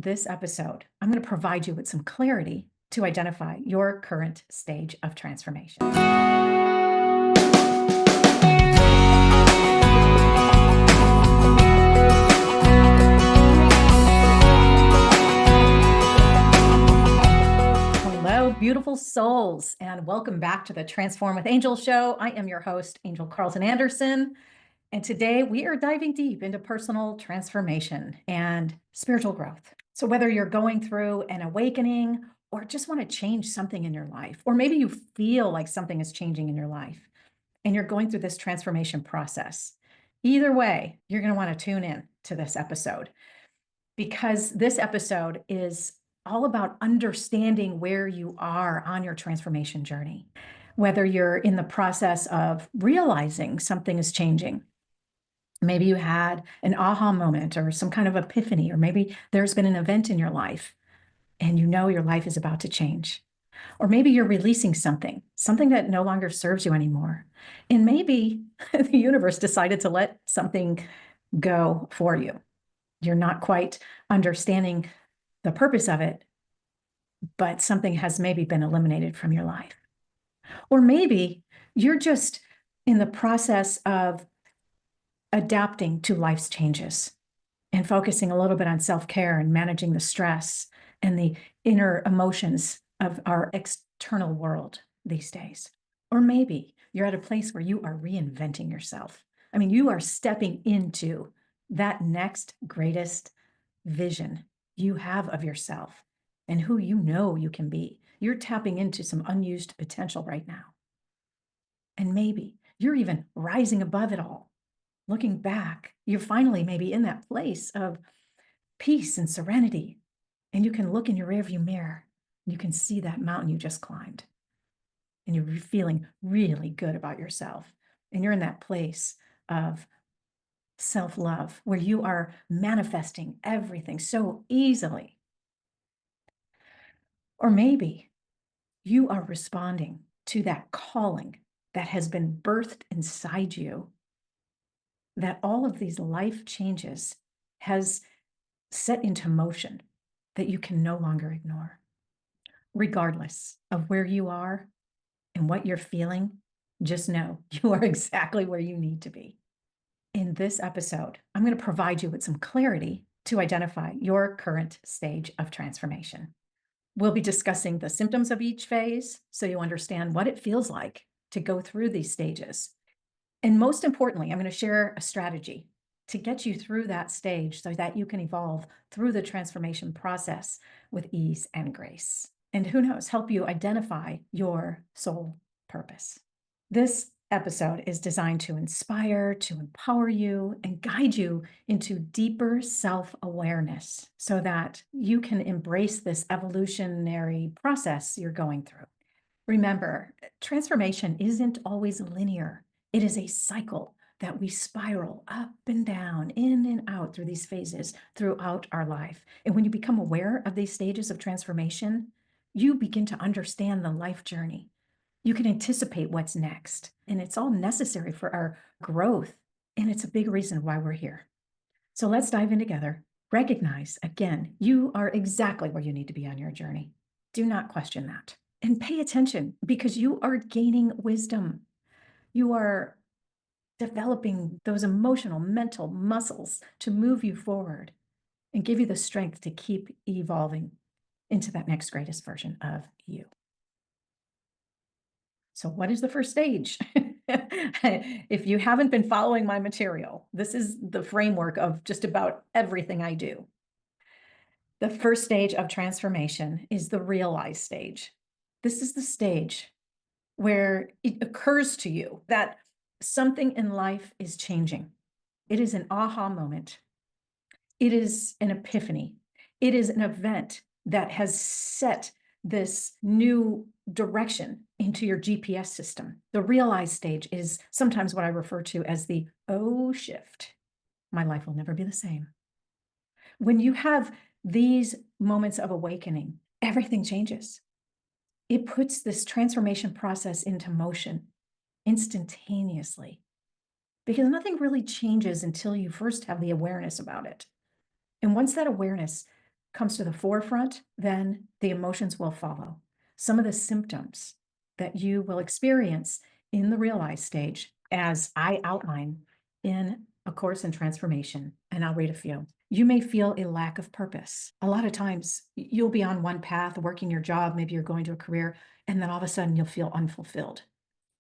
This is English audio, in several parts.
this episode, I'm going to provide you with some clarity to identify your current stage of transformation. Hello, beautiful souls, and welcome back to the Transform with Angel show. I am your host, Angel Carlton Anderson. And today we are diving deep into personal transformation and spiritual growth. So, whether you're going through an awakening or just want to change something in your life, or maybe you feel like something is changing in your life and you're going through this transformation process, either way, you're going to want to tune in to this episode because this episode is all about understanding where you are on your transformation journey, whether you're in the process of realizing something is changing. Maybe you had an aha moment or some kind of epiphany, or maybe there's been an event in your life and you know your life is about to change. Or maybe you're releasing something that no longer serves you anymore. And maybe the universe decided to let something go for you. You're not quite understanding the purpose of it, but something has maybe been eliminated from your life. Or maybe you're just in the process of adapting to life's changes and focusing a little bit on self-care and managing the stress and the inner emotions of our external world these days. Or maybe you're at a place where you are reinventing yourself. I mean, you are stepping into that next greatest vision you have of yourself and who you know you can be. You're tapping into some unused potential right now. And maybe you're even rising above it all. Looking back, you're finally maybe in that place of peace and serenity. And you can look in your rearview mirror. You can see that mountain you just climbed. And you're feeling really good about yourself. And you're in that place of self-love where you are manifesting everything so easily. Or maybe you are responding to that calling that has been birthed inside you, that all of these life changes has set into motion that you can no longer ignore. Regardless of where you are and what you're feeling, just know you are exactly where you need to be. In this episode, I'm going to provide you with some clarity to identify your current stage of transformation. We'll be discussing the symptoms of each phase so you understand what it feels like to go through these stages. And most importantly, I'm going to share a strategy to get you through that stage so that you can evolve through the transformation process with ease and grace. And who knows, help you identify your soul purpose. This episode is designed to inspire, to empower you, and guide you into deeper self-awareness so that you can embrace this evolutionary process you're going through. Remember, transformation isn't always linear. It is a cycle that we spiral up and down, in and out through these phases throughout our life. And when you become aware of these stages of transformation, you begin to understand the life journey. You can anticipate what's next, and it's all necessary for our growth. And it's a big reason why we're here. So let's dive in together. Recognize, again, you are exactly where you need to be on your journey. Do not question that. And pay attention because you are gaining wisdom. You are developing those emotional, mental muscles to move you forward and give you the strength to keep evolving into that next greatest version of you. So what is the first stage? If you haven't been following my material, this is the framework of just about everything I do. The first stage of transformation is the realize stage. This is the stage where it occurs to you that something in life is changing. It is an aha moment. It is an epiphany. It is an event that has set this new direction into your GPS system. The realize stage is sometimes what I refer to as the oh shift. My life will never be the same. When you have these moments of awakening, everything changes. It puts this transformation process into motion instantaneously because nothing really changes until you first have the awareness about it. And once that awareness comes to the forefront, then the emotions will follow. Some of the symptoms that you will experience in the realize stage, as I outline in A Course in Transformation, and I'll read a few. You may feel a lack of purpose. A lot of times you'll be on one path, working your job, maybe you're going to a career, and then all of a sudden you'll feel unfulfilled.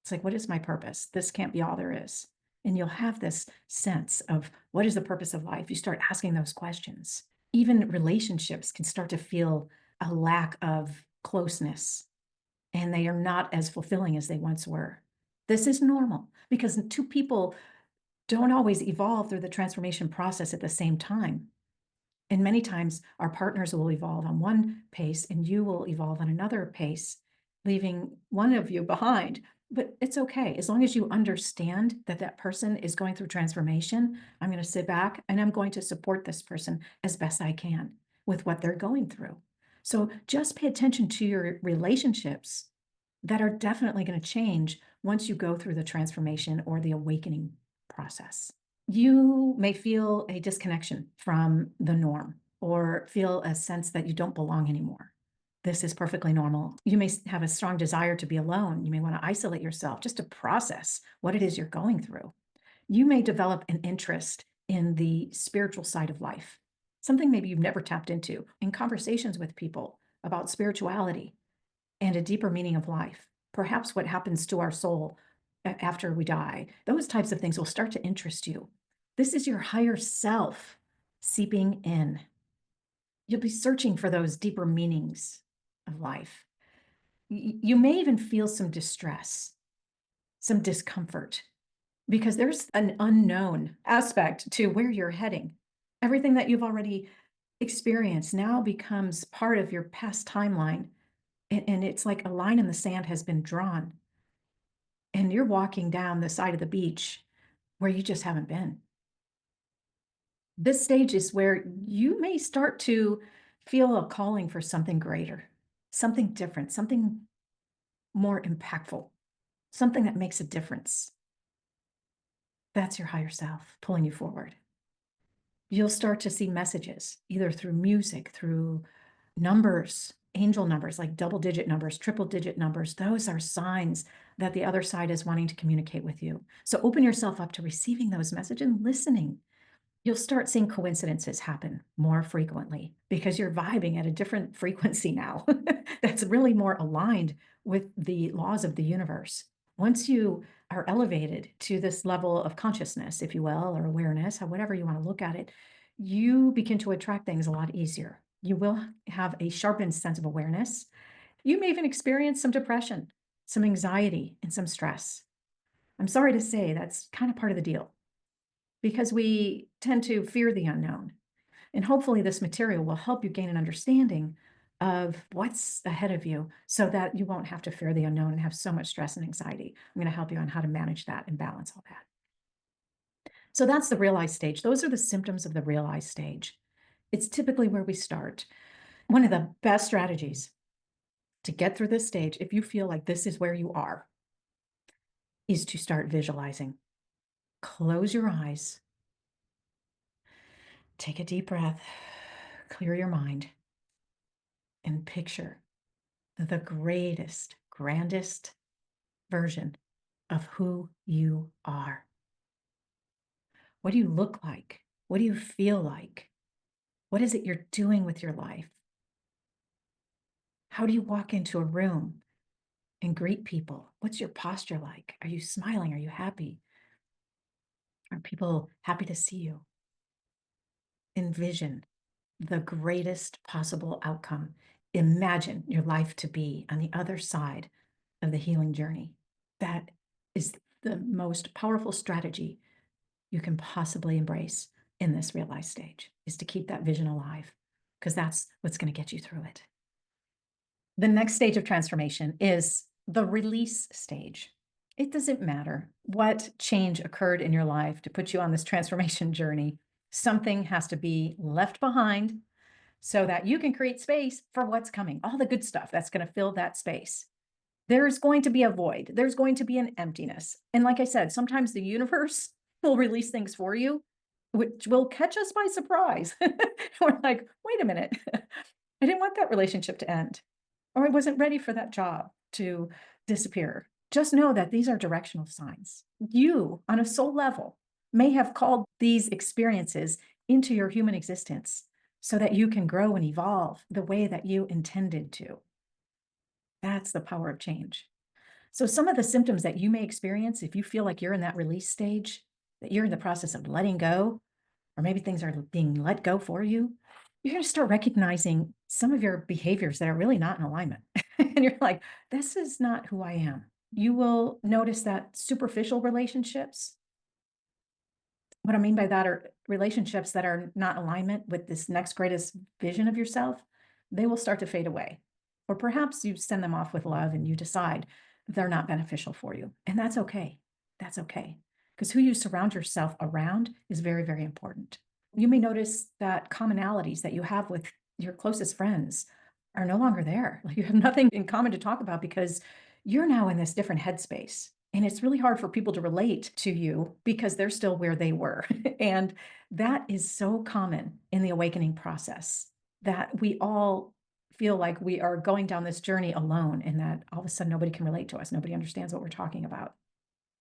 It's like, what is my purpose? This can't be all there is. And you'll have this sense of what is the purpose of life? You start asking those questions. Even relationships can start to feel a lack of closeness, and they are not as fulfilling as they once were. This is normal because two people don't always evolve through the transformation process at the same time. And many times our partners will evolve on one pace and you will evolve on another pace, leaving one of you behind. But it's okay. As long as you understand that that person is going through transformation, I'm going to sit back and I'm going to support this person as best I can with what they're going through. So just pay attention to your relationships that are definitely going to change once you go through the transformation or the awakening process. You may feel a disconnection from the norm or feel a sense that you don't belong anymore. This is perfectly normal. You may have a strong desire to be alone. You may want to isolate yourself just to process what it is you're going through. You may develop an interest in the spiritual side of life, something maybe you've never tapped into in conversations with people about spirituality and a deeper meaning of life. Perhaps what happens to our soul after we die, those types of things will start to interest you. This is your higher self seeping in. You'll be searching for those deeper meanings of life. You may even feel some distress, some discomfort, because there's an unknown aspect to where you're heading. Everything that you've already experienced now becomes part of your past timeline. And it's like a line in the sand has been drawn. And you're walking down the side of the beach where you just haven't been. This stage is where you may start to feel a calling for something greater, something different, something more impactful, something that makes a difference. That's your higher self pulling you forward. You'll start to see messages either through music, through numbers, angel numbers, like double-digit numbers, triple-digit numbers. Those are signs that the other side is wanting to communicate with you. So open yourself up to receiving those messages and listening. You'll start seeing coincidences happen more frequently because you're vibing at a different frequency now that's really more aligned with the laws of the universe. Once you are elevated to this level of consciousness, if you will, or awareness, whatever you want to look at it, you begin to attract things a lot easier. You will have a sharpened sense of awareness. You may even experience some depression, some anxiety, and some stress. I'm sorry to say that's kind of part of the deal, because we tend to fear the unknown. And hopefully this material will help you gain an understanding of what's ahead of you so that you won't have to fear the unknown and have so much stress and anxiety. I'm going to help you on how to manage that and balance all that. So that's the realize stage. Those are the symptoms of the realize stage. It's typically where we start. One of the best strategies to get through this stage, if you feel like this is where you are, is to start visualizing. Close your eyes. Take a deep breath. Clear your mind. And picture the greatest, grandest version of who you are. What do you look like? What do you feel like? What is it you're doing with your life? How do you walk into a room and greet people? What's your posture like? Are you smiling? Are you happy? Are people happy to see you? Envision the greatest possible outcome. Imagine your life to be on the other side of the healing journey. That is the most powerful strategy you can possibly embrace in this realized stage, is to keep that vision alive, because that's what's going to get you through it. The next stage of transformation is the release stage. It doesn't matter what change occurred in your life to put you on this transformation journey. Something has to be left behind so that you can create space for what's coming, all the good stuff that's going to fill that space. There's going to be a void. There's going to be an emptiness. And like I said, sometimes the universe will release things for you, which will catch us by surprise. We're like, wait a minute, I didn't want that relationship to end, or I wasn't ready for that job to disappear. Just know that these are directional signs. You, on a soul level, may have called these experiences into your human existence so that you can grow and evolve the way that you intended to. That's the power of change. So, some of the symptoms that you may experience if you feel like you're in that release stage, that you're in the process of letting go, or maybe things are being let go for you, you're going to start recognizing some of your behaviors that are really not in alignment. And you're like, this is not who I am. You will notice that superficial relationships, what I mean by that are relationships that are not alignment with this next greatest vision of yourself, they will start to fade away. Or perhaps you send them off with love and you decide they're not beneficial for you. And that's okay. That's okay. Because who you surround yourself around is very, very important. You may notice that commonalities that you have with your closest friends are no longer there. Like you have nothing in common to talk about because you're now in this different headspace. And it's really hard for people to relate to you because they're still where they were. And that is so common in the awakening process that we all feel like we are going down this journey alone and that all of a sudden nobody can relate to us. Nobody understands what we're talking about.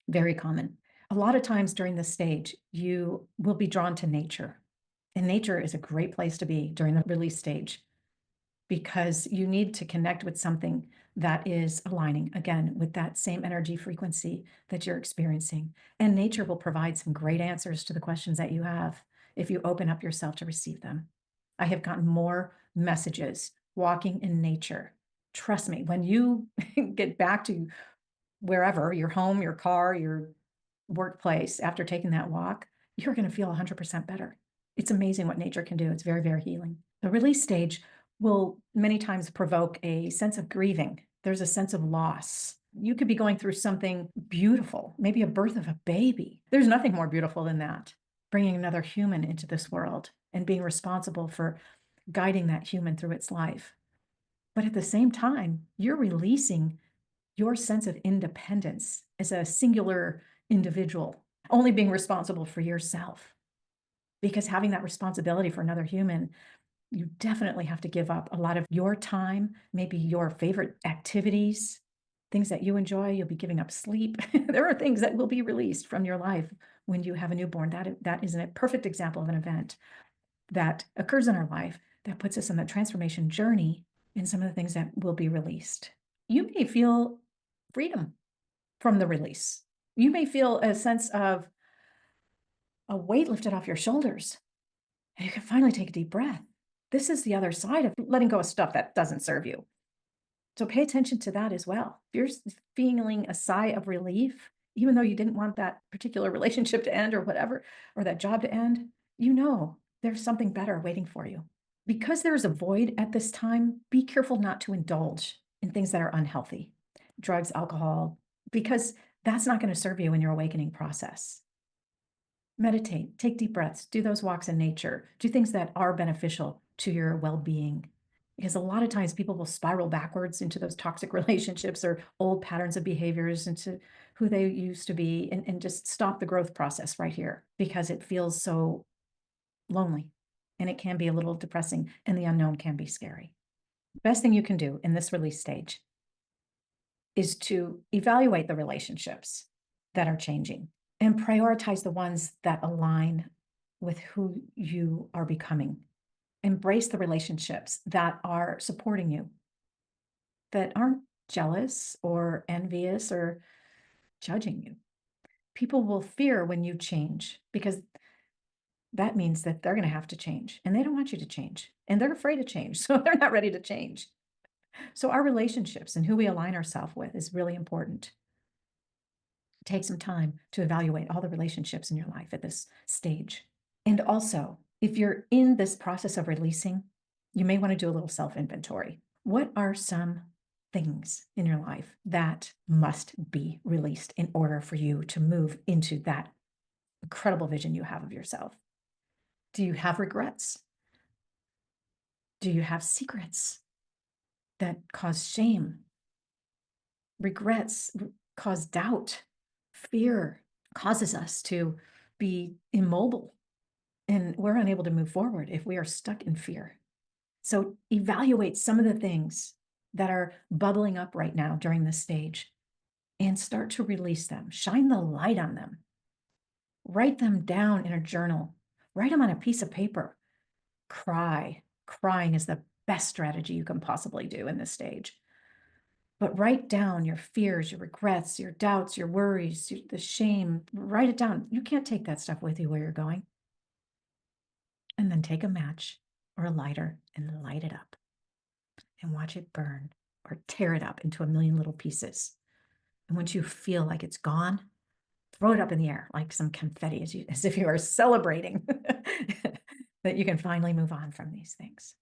Very common. A lot of times during this stage, you will be drawn to nature. And nature is a great place to be during the release stage because you need to connect with something that is aligning again with that same energy frequency that you're experiencing. And nature will provide some great answers to the questions that you have if you open up yourself to receive them. I have gotten more messages walking in nature. Trust me, when you get back to wherever, your home, your car, your workplace, after taking that walk, you're going to feel 100% better. It's amazing what nature can do. It's very, very healing. The release stage will many times provoke a sense of grieving. There's a sense of loss. You could be going through something beautiful, maybe a birth of a baby. There's nothing more beautiful than that. Bringing another human into this world and being responsible for guiding that human through its life. But at the same time, you're releasing your sense of independence as a singular individual, only being responsible for yourself. Because having that responsibility for another human, you definitely have to give up a lot of your time, maybe your favorite activities, things that you enjoy. You'll be giving up sleep. There are things that will be released from your life when you have a newborn. That is a perfect example of an event that occurs in our life that puts us on the transformation journey in some of the things that will be released. You may feel freedom from the release. You may feel a sense of a weight lifted off your shoulders. And you can finally take a deep breath. This is the other side of letting go of stuff that doesn't serve you. So pay attention to that as well. If you're feeling a sigh of relief, even though you didn't want that particular relationship to end or whatever, or that job to end, you know there's something better waiting for you. Because there's a void at this time, be careful not to indulge in things that are unhealthy, drugs, alcohol, because that's not going to serve you in your awakening process. Meditate, take deep breaths, do those walks in nature, do things that are beneficial to your well-being. Because a lot of times people will spiral backwards into those toxic relationships or old patterns of behaviors into who they used to be and just stop the growth process right here because it feels so lonely and it can be a little depressing and the unknown can be scary. Best thing you can do in this release stage is to evaluate the relationships that are changing and prioritize the ones that align with who you are becoming. Embrace the relationships that are supporting you, that aren't jealous or envious or judging you. People will fear when you change because that means that they're going to have to change and they don't want you to change and they're afraid to change. So they're not ready to change. So our relationships and who we align ourselves with is really important. Take some time to evaluate all the relationships in your life at this stage. And also, if you're in this process of releasing, you may want to do a little self-inventory. What are some things in your life that must be released in order for you to move into that incredible vision you have of yourself? Do you have regrets? Do you have secrets that cause shame? Regrets cause doubt. Fear causes us to be immobile and we're unable to move forward if we are stuck in fear. So evaluate some of the things that are bubbling up right now during this stage and start to release them. Shine the light on them. Write them down in a journal. Write them on a piece of paper. Cry. Crying is the best strategy you can possibly do in this stage. But write down your fears, your regrets, your doubts, your worries, the shame. Write it down. You can't take that stuff with you where you're going. And then take a match or a lighter and light it up and watch it burn or tear it up into a million little pieces. And once you feel like it's gone, throw it up in the air like some confetti as if you are celebrating that you can finally move on from these things.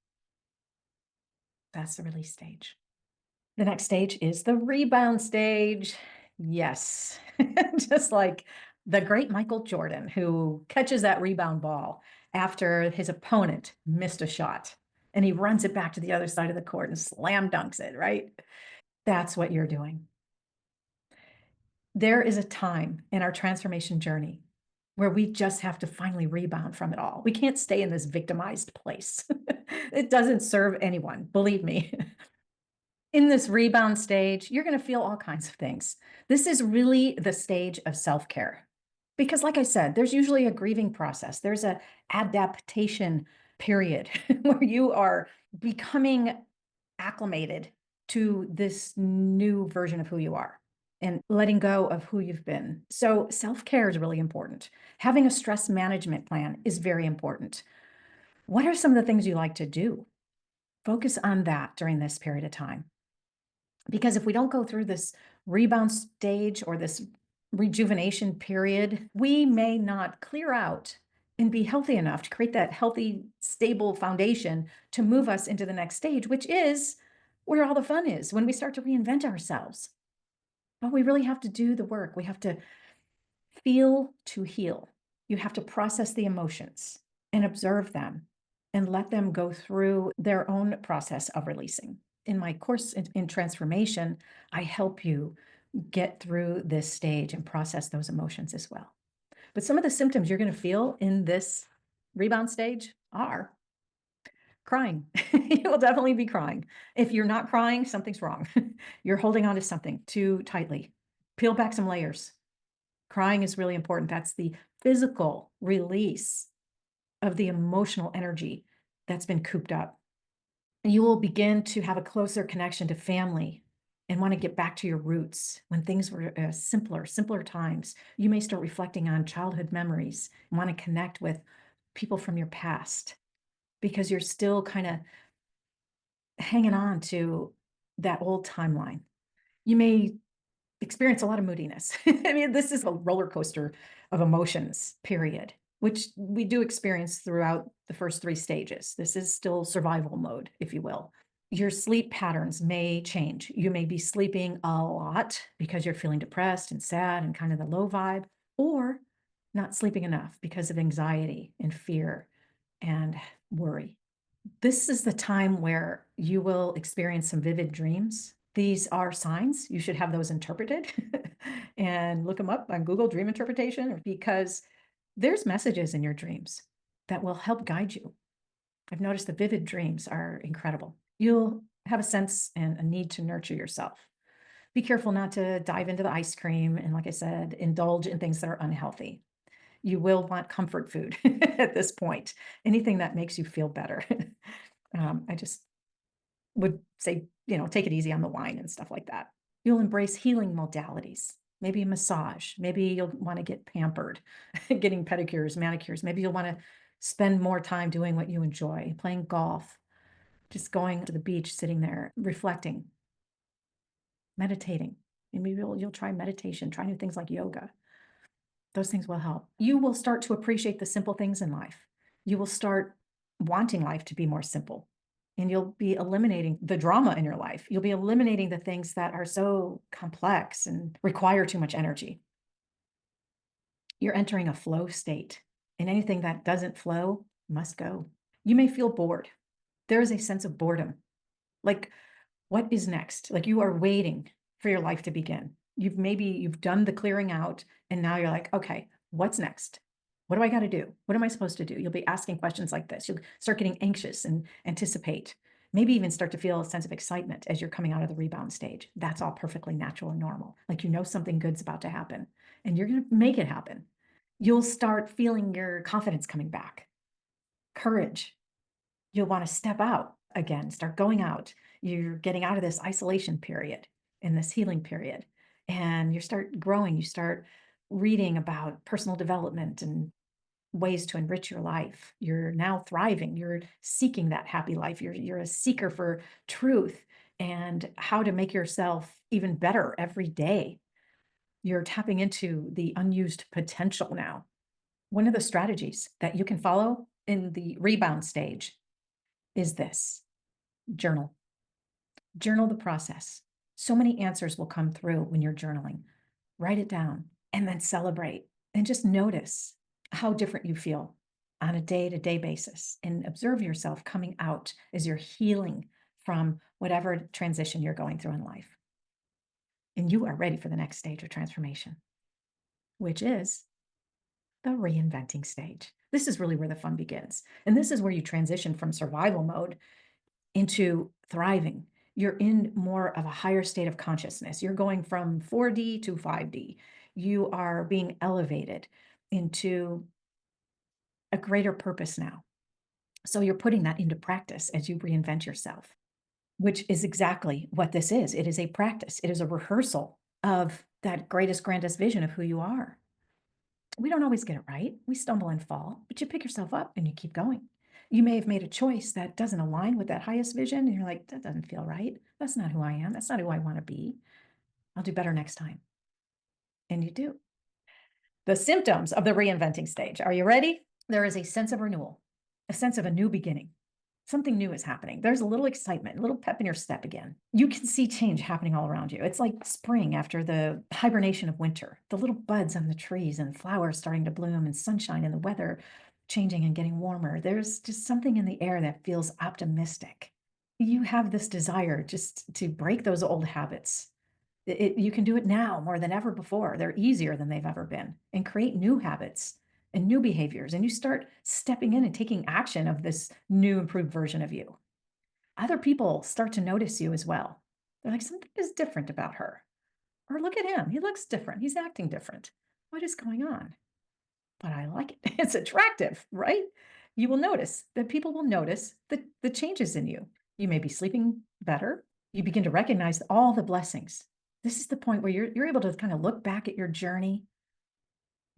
That's the release stage. The next stage is the rebound stage. Yes, just like the great Michael Jordan, who catches that rebound ball after his opponent missed a shot and he runs it back to the other side of the court and slam dunks it, right? That's what you're doing. There is a time in our transformation journey where we just have to finally rebound from it all. We can't stay in this victimized place. It doesn't serve anyone, believe me. In this rebound stage, you're going to feel all kinds of things. This is really the stage of self-care. Because like I said, there's usually a grieving process. There's an adaptation period where you are becoming acclimated to this new version of who you are and letting go of who you've been. So self-care is really important. Having a stress management plan is very important. What are some of the things you like to do? Focus on that during this period of time. Because if we don't go through this rebound stage or this rejuvenation period, we may not clear out and be healthy enough to create that healthy, stable foundation to move us into the next stage, which is where all the fun is, when we start to reinvent ourselves. But we really have to do the work. We have to feel to heal. You have to process the emotions and observe them and let them go through their own process of releasing. In my course in transformation, I help you get through this stage and process those emotions as well. But some of the symptoms you're going to feel in this rebound stage are crying. You will definitely be crying. If you're not crying, something's wrong. You're holding on to something too tightly. Peel back some layers. Crying is really important. That's the physical release of the emotional energy that's been cooped up. You will begin to have a closer connection to family and want to get back to your roots when things were simpler times. You may start reflecting on childhood memories and want to connect with people from your past because you're still kind of hanging on to that old timeline. You may experience a lot of moodiness. I mean, this is a roller coaster of emotions, period, which we do experience throughout the first 3 stages. This is still survival mode, if you will. Your sleep patterns may change. You may be sleeping a lot because you're feeling depressed and sad and kind of the low vibe, or not sleeping enough because of anxiety and fear and worry. This is the time where you will experience some vivid dreams. These are signs. You should have those interpreted and look them up on Google Dream Interpretation, because there's messages in your dreams that will help guide you. I've noticed the vivid dreams are incredible. You'll have a sense and a need to nurture yourself. Be careful not to dive into the ice cream and, like I said, indulge in things that are unhealthy. You will want comfort food at this point, anything that makes you feel better. I just would say, take it easy on the wine and stuff like that. You'll embrace healing modalities, maybe a massage. Maybe you'll want to get pampered, getting pedicures, manicures. Maybe you'll want to spend more time doing what you enjoy, playing golf, just going to the beach, sitting there, reflecting, meditating. And maybe you'll try meditation, try new things like yoga. Those things will help. You will start to appreciate the simple things in life. You will start wanting life to be more simple, and you'll be eliminating the drama in your life. You'll be eliminating the things that are so complex and require too much energy. You're entering a flow state, and anything that doesn't flow must go. You may feel bored. There is a sense of boredom. Like, what is next? Like, you are waiting for your life to begin. You've done the clearing out, and now you're like, okay, what's next? What do I got to do? What am I supposed to do? You'll be asking questions like this. You'll start getting anxious and anticipate, maybe even start to feel a sense of excitement as you're coming out of the rebound stage. That's all perfectly natural and normal. Like, something good's about to happen and you're going to make it happen. You'll start feeling your confidence coming back, courage. You'll want to step out again, start going out. You're getting out of this isolation period in this healing period, and you start growing. You start reading about personal development and ways to enrich your life. You're now thriving. You're seeking that happy life. You're a seeker for truth and how to make yourself even better every day. You're tapping into the unused potential now. One of the strategies that you can follow in the rebound stage is this: journal. Journal the process. So many answers will come through when you're journaling. Write it down and then celebrate and just notice how different you feel on a day-to-day basis, and observe yourself coming out as you're healing from whatever transition you're going through in life. And you are ready for the next stage of transformation, which is the reinventing stage. This is really where the fun begins. And this is where you transition from survival mode into thriving. You're in more of a higher state of consciousness. You're going from 4D to 5D. You are being elevated into a greater purpose now. So you're putting that into practice as you reinvent yourself, which is exactly what this is. It is a practice. It is a rehearsal of that greatest, grandest vision of who you are. We don't always get it right. We stumble and fall, but you pick yourself up and you keep going. You may have made a choice that doesn't align with that highest vision, and you're like, that doesn't feel right. That's not who I am. That's not who I want to be. I'll do better next time. And you do. The symptoms of the reinventing stage. Are you ready? There is a sense of renewal, a sense of a new beginning. Something new is happening. There's a little excitement, a little pep in your step again. You can see change happening all around you. It's like spring after the hibernation of winter, the little buds on the trees and flowers starting to bloom and sunshine and the weather changing and getting warmer. There's just something in the air that feels optimistic. You have this desire just to break those old habits. You can do it now more than ever before. They're easier than they've ever been, and create new habits and new behaviors. And you start stepping in and taking action of this new, improved version of you. Other people start to notice you as well. They're like, something is different about her. Or look at him. He looks different. He's acting different. What is going on? But I like it. It's attractive, right? You will notice that people will notice the changes in you. You may be sleeping better. You begin to recognize all the blessings. This is the point where you're able to kind of look back at your journey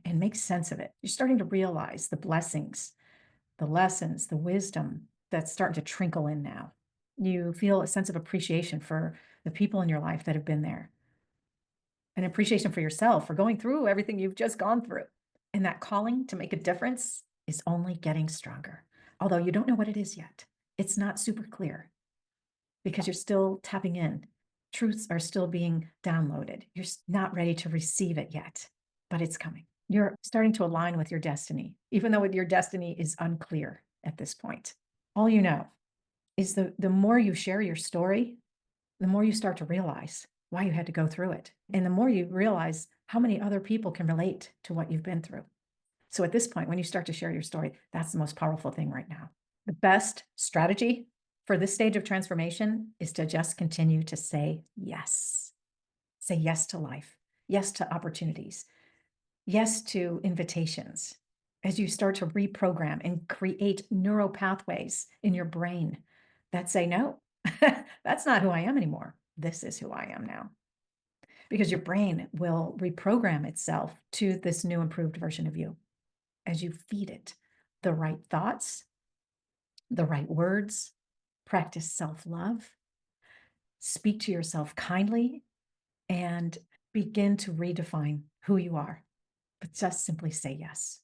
and make sense of it. You're starting to realize the blessings, the lessons, the wisdom that's starting to trickle in now. You feel a sense of appreciation for the people in your life that have been there, an appreciation for yourself for going through everything you've just gone through. And that calling to make a difference is only getting stronger. Although you don't know what it is yet. It's not super clear because you're still tapping in. Truths are still being downloaded. You're not ready to receive it yet, but it's coming. You're starting to align with your destiny, even though your destiny is unclear at this point. All you know is the more you share your story, the more you start to realize why you had to go through it. And the more you realize how many other people can relate to what you've been through. So at this point, when you start to share your story, that's the most powerful thing right now. The best strategy for this stage of transformation is to just continue to say yes. Say yes to life, yes to opportunities, yes to invitations. As you start to reprogram and create neural pathways in your brain that say, no, that's not who I am anymore. This is who I am now. Because your brain will reprogram itself to this new improved version of you as you feed it the right thoughts, the right words, practice self-love, speak to yourself kindly, and begin to redefine who you are. But just simply say yes.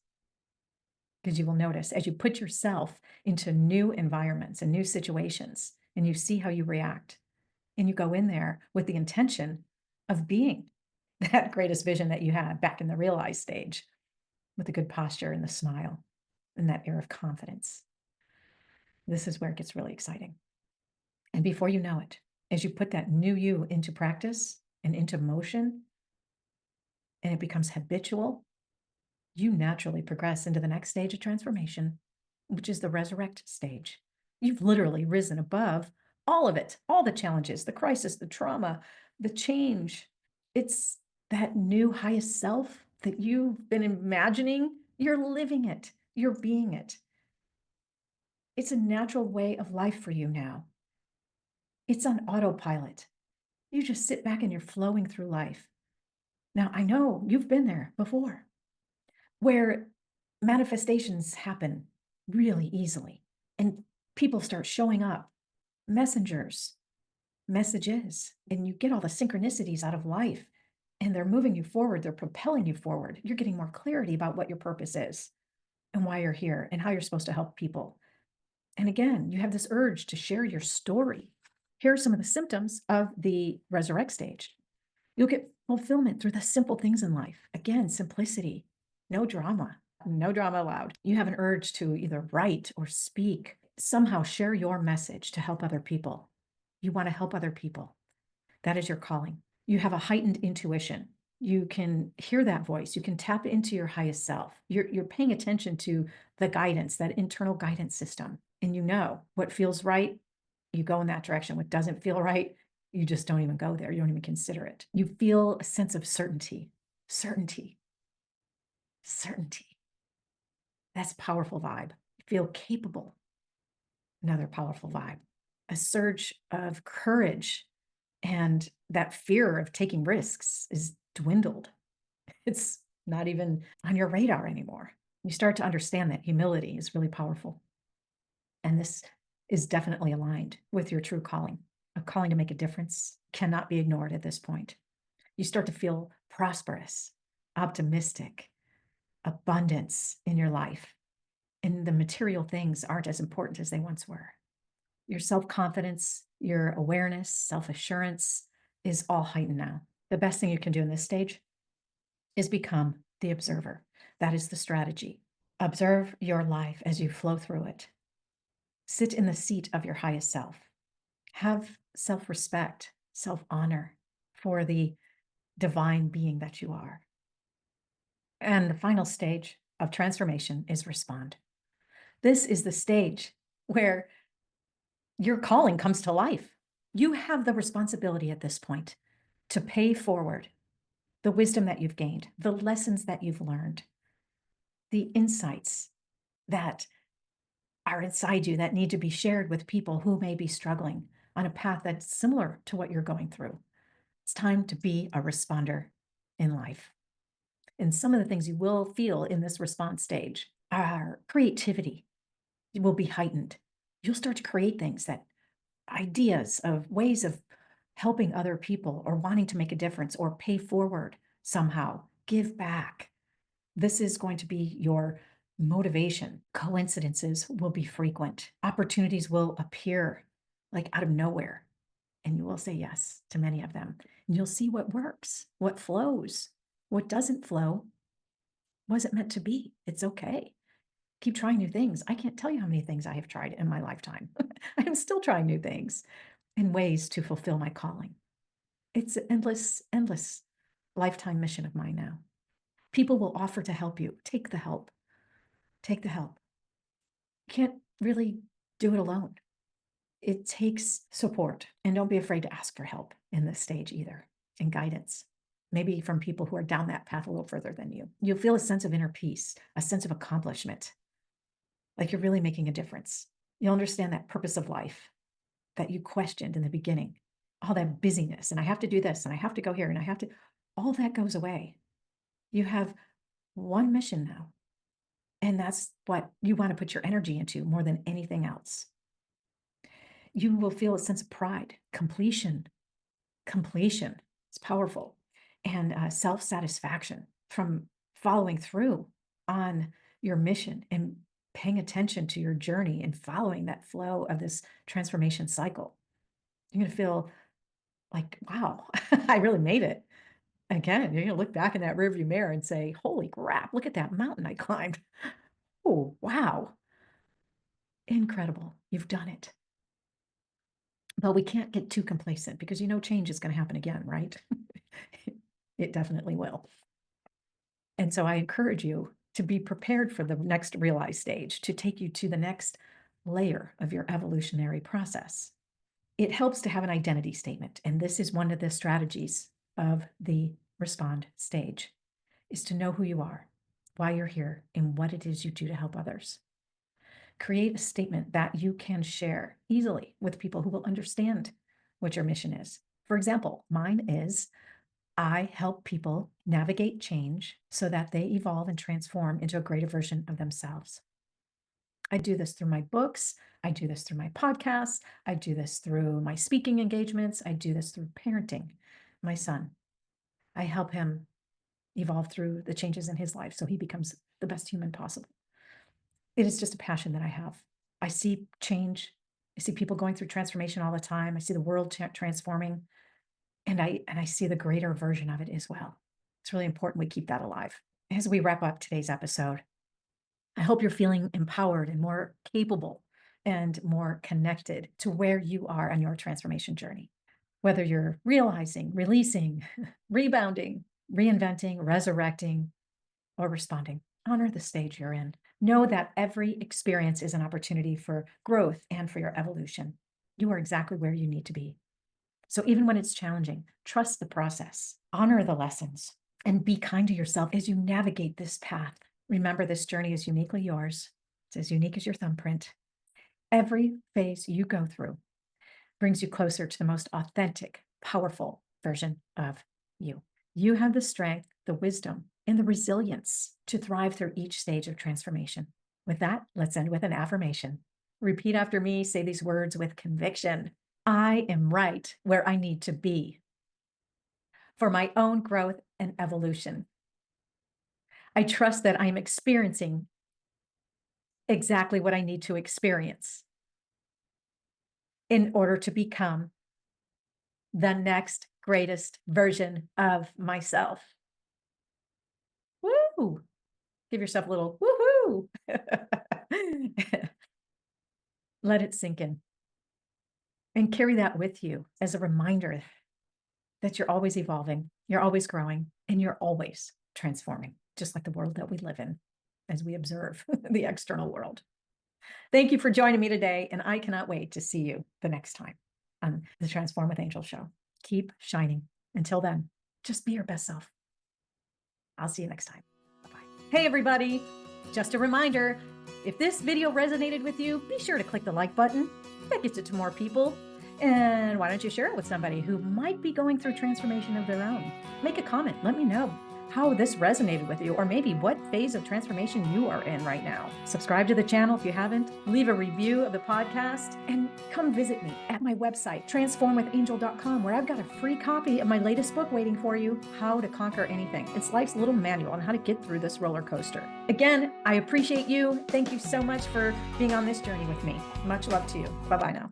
Because you will notice as you put yourself into new environments and new situations, and you see how you react, and you go in there with the intention of being that greatest vision that you had back in the realized stage, with a good posture and the smile and that air of confidence. This is where it gets really exciting. And before you know it, as you put that new you into practice and into motion, and it becomes habitual, you naturally progress into the next stage of transformation, which is the resurrect stage. You've literally risen above all of it, all the challenges, the crisis, the trauma, the change. It's that new highest self that you've been imagining. You're living it, you're being it. It's a natural way of life for you now. It's on autopilot. You just sit back and you're flowing through life. Now, I know you've been there before, where manifestations happen really easily and people start showing up, messengers, messages, and you get all the synchronicities out of life and they're moving you forward. They're propelling you forward. You're getting more clarity about what your purpose is and why you're here and how you're supposed to help people. And again, you have this urge to share your story. Here are some of the symptoms of the resurrect stage. You'll get fulfillment through the simple things in life. Again, simplicity, no drama, no drama allowed. You have an urge to either write or speak, somehow share your message to help other people. You want to help other people. That is your calling. You have a heightened intuition. You can hear that voice. You can tap into your highest self. You're paying attention to the guidance, that internal guidance system. And you know what feels right, you go in that direction. What doesn't feel right, you just don't even go there. You don't even consider it. You feel a sense of certainty, certainty, certainty. That's a powerful vibe. You feel capable. Another powerful vibe. A surge of courage, and that fear of taking risks is dwindled. It's not even on your radar anymore. You start to understand that humility is really powerful. And this is definitely aligned with your true calling. A calling to make a difference cannot be ignored at this point. You start to feel prosperous, optimistic, abundance in your life. And the material things aren't as important as they once were. Your self-confidence, your awareness, self-assurance is all heightened now. The best thing you can do in this stage is become the observer. That is the strategy. Observe your life as you flow through it. Sit in the seat of your highest self. Have self-respect, self-honor for the divine being that you are. And the final stage of transformation is respond. This is the stage where your calling comes to life. You have the responsibility at this point to pay forward the wisdom that you've gained, the lessons that you've learned, the insights that are inside you that need to be shared with people who may be struggling on a path that's similar to what you're going through. It's time to be a responder in life. And some of the things you will feel in this response stage are creativity will be heightened. You'll start to create things, that ideas of ways of helping other people or wanting to make a difference or pay forward somehow, give back. This is going to be your motivation. Coincidences will be frequent. Opportunities will appear like out of nowhere, and you will say yes to many of them. And you'll see what works, what flows, what doesn't flow, wasn't meant to be. It's okay. Keep trying new things. I can't tell you how many things I have tried in my lifetime. I am still trying new things and ways to fulfill my calling. It's an endless, endless lifetime mission of mine now. People will offer to help you. Take the help. Take the help. You can't really do it alone. It takes support, and don't be afraid to ask for help in this stage either, and guidance, maybe from people who are down that path a little further than you. You'll feel a sense of inner peace, a sense of accomplishment, like you're really making a difference. You'll understand that purpose of life that you questioned in the beginning, all that busyness, and I have to do this, and I have to go here, and I have to, all that goes away. You have one mission now, and that's what you want to put your energy into more than anything else. You will feel a sense of pride, completion. Completion is powerful, and self-satisfaction from following through on your mission and paying attention to your journey and following that flow of this transformation cycle. You're going to feel like, wow, I really made it. Again, you're going to look back in that rearview mirror and say, holy crap, look at that mountain I climbed. Oh, wow. Incredible. You've done it. But we can't get too complacent because you know change is going to happen again, right? It definitely will. And so I encourage you to be prepared for the next realized stage, to take you to the next layer of your evolutionary process. It helps to have an identity statement. And this is one of the strategies of the respond stage, is to know who you are, why you're here, and what it is you do to help others. Create a statement that you can share easily with people who will understand what your mission is. For example, mine is, I help people navigate change so that they evolve and transform into a greater version of themselves. I do this through my books. I do this through my podcasts. I do this through my speaking engagements. I do this through parenting my son. I help him evolve through the changes in his life so he becomes the best human possible. It is just a passion that I have. I see change. I see people going through transformation all the time. I see the world transforming, and I see the greater version of it as well. It's really important we keep that alive. As we wrap up today's episode, I hope you're feeling empowered and more capable and more connected to where you are on your transformation journey. Whether you're realizing, releasing, rebounding, reinventing, resurrecting, or responding, honor the stage you're in. Know that every experience is an opportunity for growth and for your evolution. You are exactly where you need to be. So even when it's challenging, trust the process, honor the lessons, and be kind to yourself as you navigate this path. Remember, this journey is uniquely yours. It's as unique as your thumbprint. Every phase you go through brings you closer to the most authentic, powerful version of you. You have the strength, the wisdom, and the resilience to thrive through each stage of transformation. With that, let's end with an affirmation. Repeat after me. Say these words with conviction. I am right where I need to be for my own growth and evolution. I trust that I am experiencing exactly what I need to experience in order to become the next greatest version of myself. Woo! Give yourself a little woohoo. Let it sink in. And carry that with you as a reminder that you're always evolving, you're always growing, and you're always transforming, just like the world that we live in as we observe the external world. Thank you for joining me today, and I cannot wait to see you the next time on the Transform with Angel show. Keep shining. Until then, just be your best self. I'll see you next time. Bye-bye. Hey, everybody. Just a reminder, if this video resonated with you, be sure to click the like button. That gets it to more people. And why don't you share it with somebody who might be going through transformation of their own? Make a comment. Let me know how this resonated with you, or maybe what phase of transformation you are in right now. Subscribe to the channel if you haven't. Leave a review of the podcast, and come visit me at my website, transformwithangel.com, where I've got a free copy of my latest book waiting for you, How to Conquer Anything. It's life's little manual on how to get through this roller coaster. Again, I appreciate you. Thank you so much for being on this journey with me. Much love to you. Bye-bye now.